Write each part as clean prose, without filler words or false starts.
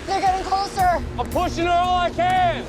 They're getting closer. I'm pushing her all I can.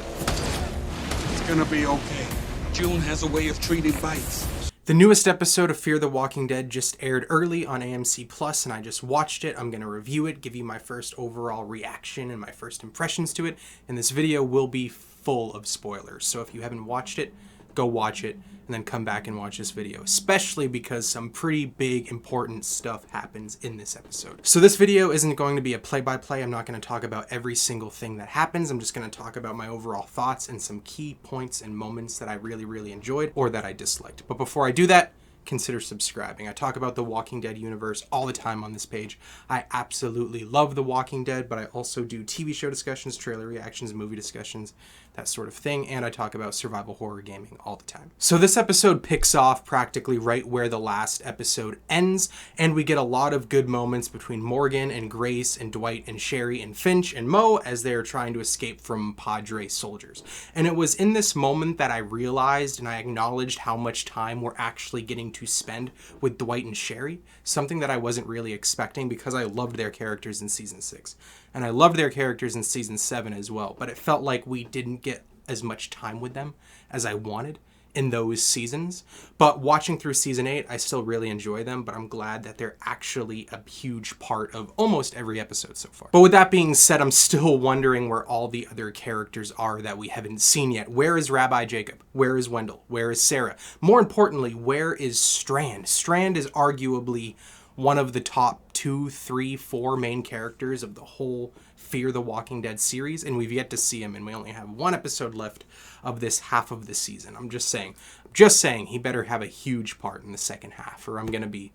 It's gonna be okay. June has a way of treating bites. The newest episode of Fear the Walking Dead just aired early on AMC Plus, and I just watched it. I'm going to review it, give you my first overall reaction and my first impressions to it, and this video will be full of spoilers. So if you haven't watched it, go watch it, and then come back and watch this video, especially because some pretty big, important stuff happens in this episode. So this video isn't going to be a play-by-play. I'm not going to talk about every single thing that happens. I'm just going to talk about my overall thoughts and some key points and moments that I really enjoyed or that I disliked. But before I do that, consider subscribing. I talk about the Walking Dead universe all the time on this page. I absolutely love The Walking Dead, but I also do TV show discussions, trailer reactions, movie discussions, that sort of thing, and I talk about survival horror gaming all the time. So this episode picks off practically right where the last episode ends, and we get a lot of good moments between Morgan and Grace and Dwight and Sherry and Finch and Mo as they're trying to escape from Padre soldiers. And it was in this moment that I realized and I acknowledged how much time we're actually getting to spend with Dwight and Sherry, something that I wasn't really expecting because I loved their characters in season 6. And I loved their characters in season 7 as well, but it felt like we didn't get as much time with them as I wanted in those seasons. But watching through season 8, I still really enjoy them, but I'm glad that they're actually a huge part of almost every episode so far. But with that being said, I'm still wondering where all the other characters are that we haven't seen yet. Where is Rabbi Jacob? Where is Wendell? Where is Sarah? More importantly, where is Strand? Strand is arguably one of the top 2, 3, 4 main characters of the whole Fear the Walking Dead series, and we've yet to see him, and we only have one episode left of this half of the season. I'm just saying he better have a huge part in the second half, or I'm gonna be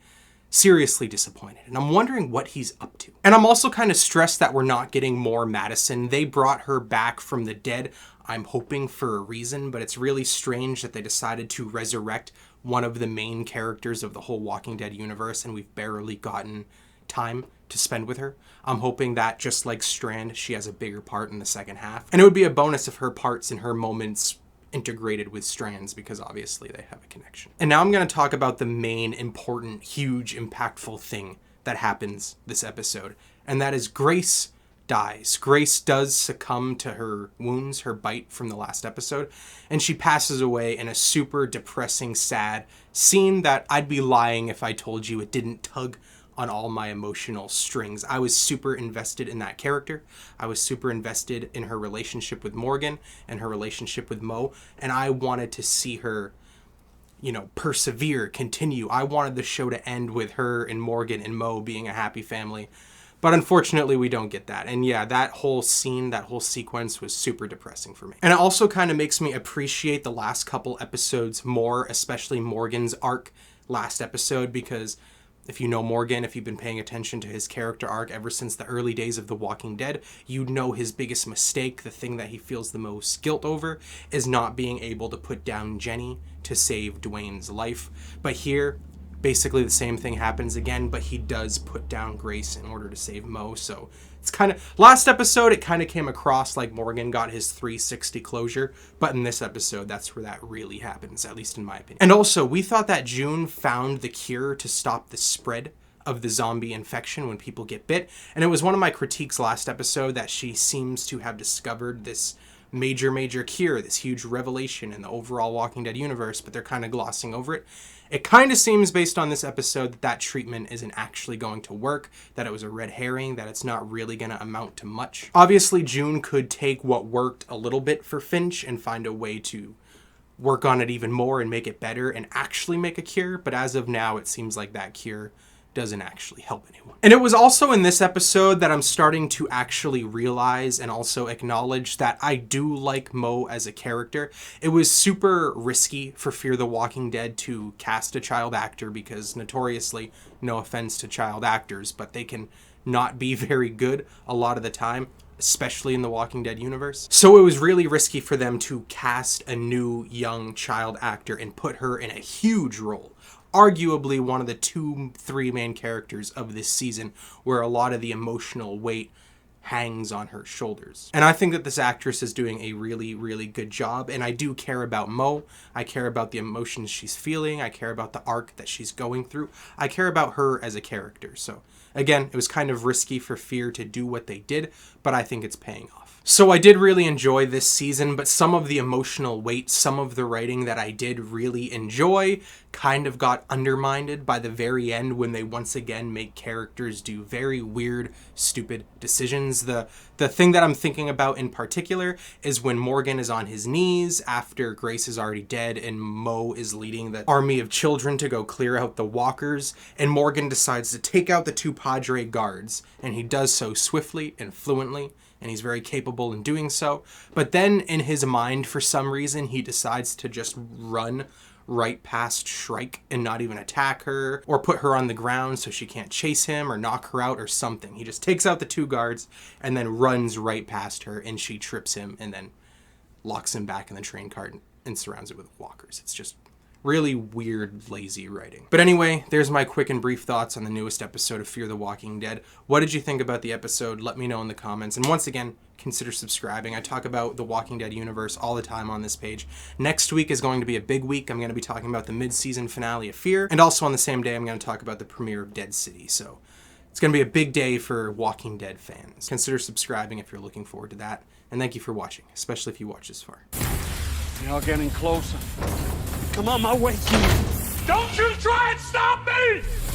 seriously disappointed. And I'm wondering what he's up to. And I'm also kind of stressed that we're not getting more Madison. They brought her back from the dead, I'm hoping for a reason, but it's really strange that they decided to resurrect one of the main characters of the whole Walking Dead universe, and we've barely gotten time to spend with her. I'm hoping that, just like Strand, she has a bigger part in the second half. And it would be a bonus if her parts and her moments integrated with Strand's, because obviously they have a connection. And now I'm going to talk about the main important, huge, impactful thing that happens this episode, and that is Grace dies. Grace does succumb to her wounds, her bite from the last episode, and she passes away in a super depressing, sad scene that I'd be lying if I told you it didn't tug on all my emotional strings. I was super invested in that character. I was super invested in her relationship with Morgan and her relationship with Mo, and I wanted to see her, persevere, continue. I wanted the show to end with her and Morgan and Mo being a happy family. But unfortunately, we don't get that. And yeah, that whole scene, that whole sequence was super depressing for me. And it also kind of makes me appreciate the last couple episodes more, especially Morgan's arc last episode, because if you know Morgan, if you've been paying attention to his character arc ever since the early days of The Walking Dead, you know his biggest mistake, the thing that he feels the most guilt over, is not being able to put down Jenny to save Dwayne's life. But here, basically the same thing happens again, but he does put down Grace in order to save Mo. So it's kind of, last episode, it kind of came across like Morgan got his 360 closure, but in this episode, that's where that really happens, at least in my opinion. And also, we thought that June found the cure to stop the spread of the zombie infection when people get bit. And it was one of my critiques last episode that she seems to have discovered this major cure, this huge revelation in the overall Walking Dead universe, but they're kind of glossing over it. It kind of seems, based on this episode, that treatment isn't actually going to work, that it was a red herring, that it's not really going to amount to much. Obviously, June could take what worked a little bit for Finch and find a way to work on it even more and make it better and actually make a cure, but as of now, it seems like that cure doesn't actually help anyone. And it was also in this episode that I'm starting to actually realize and also acknowledge that I do like Mo as a character. It was super risky for Fear the Walking Dead to cast a child actor because notoriously, no offense to child actors, but they can not be very good a lot of the time, especially in the Walking Dead universe. So it was really risky for them to cast a new young child actor and put her in a huge role. Arguably one of the 2, 3 main characters of this season, where a lot of the emotional weight hangs on her shoulders. And I think that this actress is doing a really, really good job. And I do care about Mo. I care about the emotions she's feeling. I care about the arc that she's going through. I care about her as a character. So again, it was kind of risky for Fear to do what they did, but I think it's paying off. So I did really enjoy this season, but some of the emotional weight, some of the writing that I did really enjoy kind of got undermined by the very end when they once again make characters do very weird, stupid decisions. The thing that I'm thinking about in particular is when Morgan is on his knees after Grace is already dead and Mo is leading the army of children to go clear out the walkers, and Morgan decides to take out the 2 Padre guards, and he does so swiftly and fluently, and he's very capable in doing so. But then in his mind, for some reason, he decides to just run right past Shrike and not even attack her or put her on the ground so she can't chase him or knock her out or something. He just takes out the 2 guards and then runs right past her, and she trips him and then locks him back in the train cart and surrounds it with walkers. It's just really weird, lazy writing. But anyway, there's my quick and brief thoughts on the newest episode of Fear the Walking Dead. What did you think about the episode? Let me know in the comments. And once again, consider subscribing. I talk about the Walking Dead universe all the time on this page. Next week is going to be a big week. I'm going to be talking about the mid-season finale of Fear. And also on the same day, I'm going to talk about the premiere of Dead City. So it's going to be a big day for Walking Dead fans. Consider subscribing if you're looking forward to that. And thank you for watching, especially if you watch this far. Y'all getting closer. Come on my way, June. Don't you try and stop me!